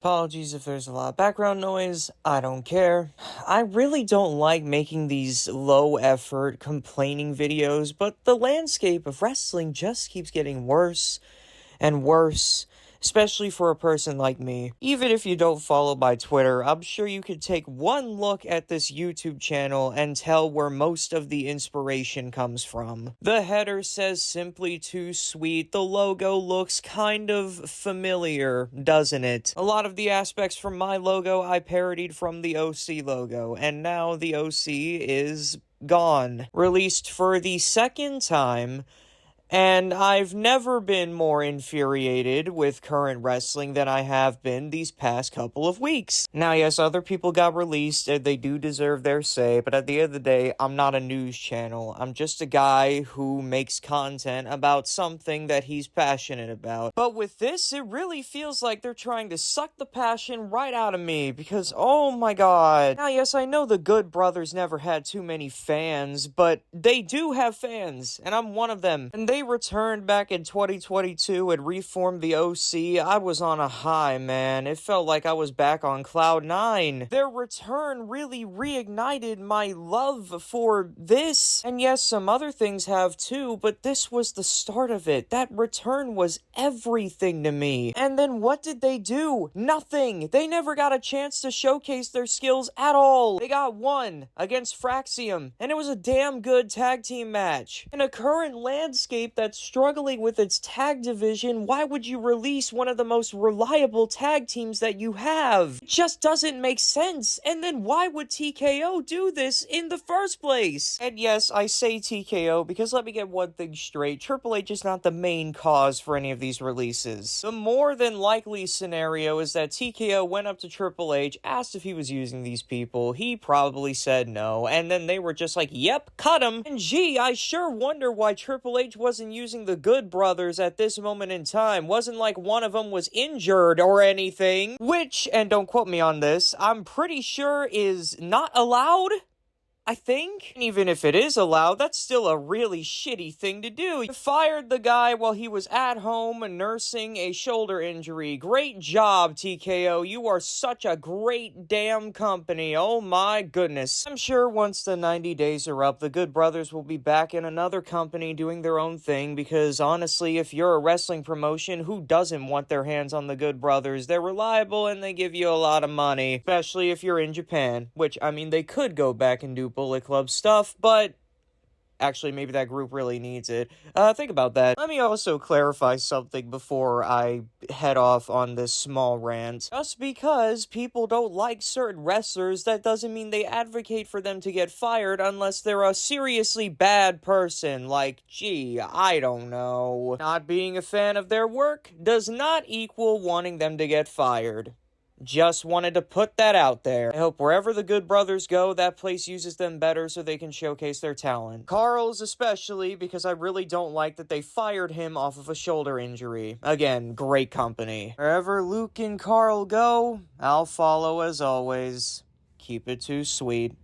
Apologies if there's a lot of background noise, I don't care. I really don't like making these low-effort, complaining videos, but the landscape of wrestling just keeps getting worse and worse, especially for a person like me. Even if you don't follow my Twitter, I'm sure you could take one look at this YouTube channel and tell where most of the inspiration comes from. The header says simply too sweet. The logo looks kind of familiar, doesn't it? A lot of the aspects from my logo I parodied from the OC logo, and now the OC is gone. Released for the second time. And I've never been more infuriated with current wrestling than I have been these past couple of weeks. Now, yes, other people got released, and they do deserve their say, but at the end of the day, I'm not a news channel. I'm just a guy who makes content about something that he's passionate about. But with this, it really feels like they're trying to suck the passion right out of me, because, oh my god. Now, yes, I know the Good Brothers never had too many fans, but they do have fans, and I'm one of them. And they returned back in 2022 and reformed the OC. I was on a high, man. It felt like I was back on cloud 9. Their return really reignited my love for this. And yes, some other things have too, but this was the start of it. That return was everything to me. And then what did they do? Nothing. They never got a chance to showcase their skills at all. They got one against Fraxium, and it was a damn good tag team match. In a current landscape that's struggling with its tag division, why would you release one of the most reliable tag teams that you have? It just doesn't make sense. And then why would TKO do this in the first place? And yes, I say TKO because let me get one thing straight. Triple H is not the main cause for any of these releases. The more than likely scenario is that TKO went up to Triple H, asked if he was using these people. He probably said no, and then they were just like, yep, cut him. And gee, I sure wonder why Triple H wasn't using the Good Brothers at this moment in time. Wasn't like one of them was injured or anything. Which, and don't quote me on this, I'm pretty sure is not allowed. I think. And even if it is allowed, that's still a really shitty thing to do. You fired the guy while he was at home nursing a shoulder injury. Great job, TKO. You are such a great damn company. Oh my goodness. I'm sure once the 90 days are up, the Good Brothers will be back in another company doing their own thing, because honestly, if you're a wrestling promotion, who doesn't want their hands on the Good Brothers? They're reliable and they give you a lot of money, especially if you're in Japan, which, I mean, they could go back and do Bullet Club stuff, but actually, maybe that group really needs it. Think about that. Let me also clarify something before I head off on this small rant. Just because people don't like certain wrestlers, that doesn't mean they advocate for them to get fired unless they're a seriously bad person. Like, gee, I don't know. Not being a fan of their work does not equal wanting them to get fired. Just wanted to put that out there. I hope wherever the Good Brothers go, that place uses them better so they can showcase their talent. Carl's especially, because I really don't like that they fired him off of a shoulder injury. Again, great company. Wherever Luke and Carl go, I'll follow as always. Keep it too sweet.